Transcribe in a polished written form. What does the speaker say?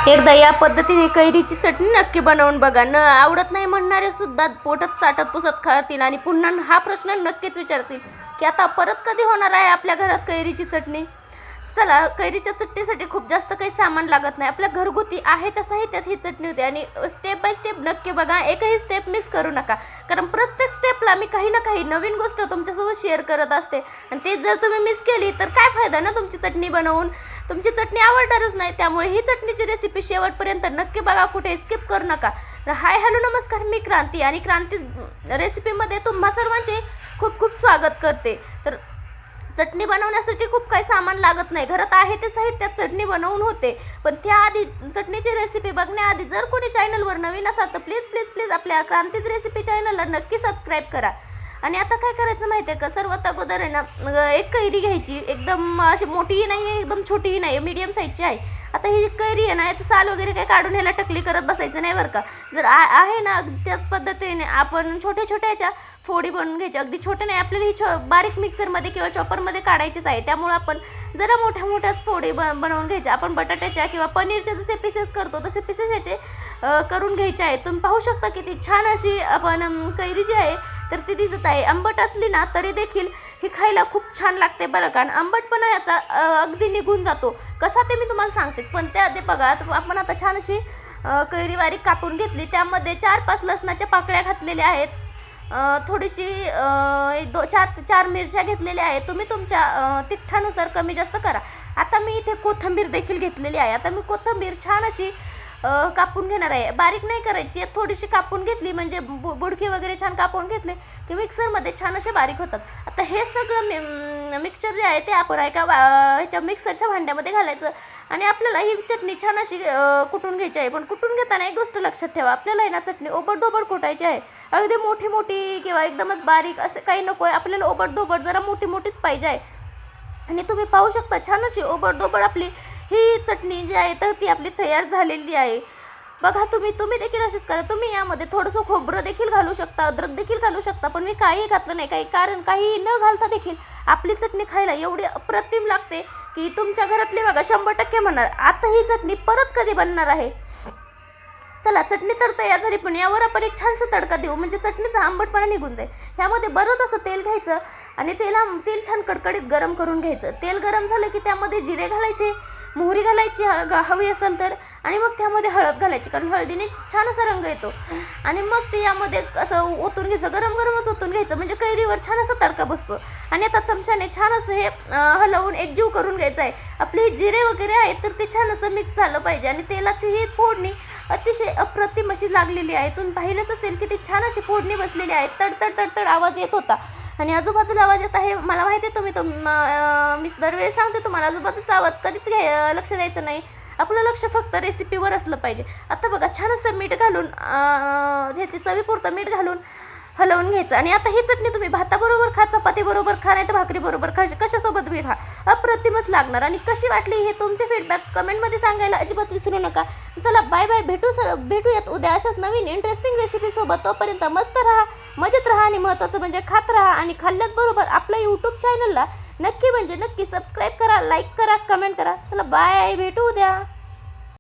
एकदा या पद्धतीने कैरीची चटणी नक्की बनवून बघा. न आवडत नाही म्हणणारे सुद्धा पोटात चाटत पुसत खातील आणि पुन्हा हा प्रश्न नक्कीच विचारतील की आता परत कधी होणार आहे आपल्या घरात कैरीची चटणी. चला, कैरीच्या चटणीसाठी खूप जास्त काही सामान लागत नाही, आपल्या घरगुती आहे त्या साहित्यात ही चटणी होते. आणि स्टेप बाय स्टेप नक्की बघा, एकही स्टेप मिस करू नका, कारण प्रत्येक स्टेपला मी काही ना काही नवीन गोष्ट तुमच्यासोबत शेअर करत असते. आणि ते जर तुम्ही मिस केली तर काय फायदा ना तुमची चटणी बनवून, तुमची चटणी आवडणारच नाही. त्यामुळे ही चटणीची रेसिपी शेवटपर्यंत नक्की बघा, कुठे स्किप करू नका. हाय हॅलो नमस्कार, मी क्रांती आणि क्रांती रेसिपीमध्ये तुम्हा सर्वांचे खूप खूप स्वागत करते. तर चटणी बनवण्यासाठी खूप काही सामान लागत नाही, घरात आहे ते साहित्यात चटणी बनवून होते. पण त्याआधी चटणीची रेसिपी बघण्याआधी जर कोणी चॅनलवर नवीन असाल तर प्लीज प्लीज प्लीज आपल्या क्रांतीज रेसिपी चॅनलला नक्की सबस्क्राईब करा. आणि आता काय करायचं माहिती आहे का, सर्वात अगोदर आहे ना एक कैरी घ्यायची, एकदम अशी मोठीही नाही आहे एकदम छोटीही नाही आहे, मीडियम साईजची आहे. आता ही कैरी आहे ना, याचं साल वगैरे काही काढून ह्याला टकली करत बसायचं नाही बरं का. जर आहे ना त्याच पद्धतीने आपण छोट्या छोट्या ह्याच्या फोडी बनवून घ्यायची. अगदी छोटे नाही, आपल्याला ही बारीक मिक्सरमध्ये किंवा चॉपरमध्ये काढायचीच आहे. त्यामुळं आपण जरा मोठ्या मोठ्याच फोडी बनवून घ्यायच्या. आपण बटाट्याच्या किंवा पनीरच्या जसे पीसेस करतो तसे पीसेस याचे करून घ्यायचे आहेत. तुम्ही पाहू शकता की ती छान अशी आपण कैरी जी आहे तर ती दिसत आहे. आंबट असली ना तरी देखील ही खायला खूप छान लागते बरं का. आंबटपणा ह्याचा अगदी निघून जातो. कसा ते मी तुम्हाला सांगते, पण त्याआधी बघा आपण आता छान अशी कैरी बारीक कापून घेतली. त्यामध्ये 4-5 लसणाच्या पाकळ्या घातलेल्या आहेत, थोडीशी 4 मिरच्या घेतलेल्या आहेत. तुम्ही तुमच्या तिखटानुसार कमी जास्त करा. आता मी इथे कोथिंबीर देखील घेतलेली आहे. आता मी कोथिंबीर छान अशी कापून घेणार आहे, बारीक नाही करायची, थोडीशी कापून घेतली म्हणजे बुडकी वगैरे छान कापून घेतले की मिक्सरमध्ये छान असे बारीक होतात. आता हे सगळं मिक्सचर जे आहे ते आपण ह्याच्या मिक्सरच्या भांड्यामध्ये घालायचं आणि आपल्याला ही चटणी छान अशी कुटून घ्यायची आहे. पण कुटून घेताना एक गोष्ट लक्षात ठेवा, आपल्याला आहे ना चटणी ओबडधोबड कुटायची आहे. अगदी मोठी मोठी किंवा एकदमच बारीक असं काही नको आहे, आपल्याला ओबडधोबड जरा मोठी मोठीच पाहिजे आहे. आणि तुम्ही पाहू शकता छान अशी ओबडधोबड आपली ही चटणी जी आहे तर ती आपली तयार झालेली आहे. बघा, तुम्ही देखील अशीच करा. तुम्ही यामध्ये थोडंसं खोबरं देखील घालू शकता, अद्रक देखील घालू शकता, पण मी काही घातलं नाही, कारण काही न घालता देखील आपली चटणी खायला एवढी अप्रतिम लागते की तुमच्या घरातले बघा 100% म्हणणार आता ही चटणी परत कधी बनणार आहे. चला, चटणी तर तयार झाली, पण यावर आपण एक छानसा तडका देऊ म्हणजे चटणीचा आंबटपणा निघून जाईल. ह्यामध्ये बरंच असं तेल घ्यायचं आणि तेल छान कडकडीत गरम करून घ्यायचं. तेल गरम झालं की त्यामध्ये जिरे घालायचे, मोहरी घालायची हवी असेल तर, आणि मग त्यामध्ये हळद घालायची, कारण हळदीने छान असा रंग येतो. आणि मग ते यामध्ये असं ओतून घ्यायचं, गरम गरमच ओतून घ्यायचं म्हणजे कैरीवर छान असा तडका बसतो. आणि आता चमच्याने छान असं हे हलवून एकजीव करून घ्यायचं आहे. आपले जिरे वगैरे आहेत तर ते छान असं मिक्स झालं पाहिजे. आणि तेलाची ही फोडणी अतिशय अप्रतिम अशी लागलेली आहे. तुम्ही पाहिलंच असेल की ती छान अशी फोडणी बसलेली आहे. तडतड तडतड आवाज येत होता आणि आजूबाजूला आवाज येत आहे. मला माहिती आहे मी दरवेळी सांगते तुम्हाला, आजूबाजूचा आवाज कधीच लक्ष द्यायचं नाही, आपलं लक्ष फक्त रेसिपीवर असलं पाहिजे. आता बघा, छान असं मीठ घालून ह्याची चवीपुरतं मीठ घालून हलवून घ्यायचं. आणि आता ही चटणी तुम्ही भाताबरोबर खा, चपातीबरोबर खा, नाही तर भाकरीबरोबर खा, कशासोबत बी खा, अप्रतिमच लागणार. आणि कशी वाटली हे तुमचे फीडबॅक कमेंटमध्ये सांगायला अजिबात विसरू नका. चला, बाय बाय, भेटूयात उद्या अशाच नवीन इंटरेस्टिंग रेसिपीसोबत. तोपर्यंत मस्त राहा, मजेत राहा आणि महत्त्वाचं म्हणजे खात राहा. आणि खाल्ल्याचबरोबर आपल्या यूट्यूब चॅनलला नक्की सबस्क्राईब करा, लाईक करा, कमेंट करा. चला बाय, भेटू उद्या.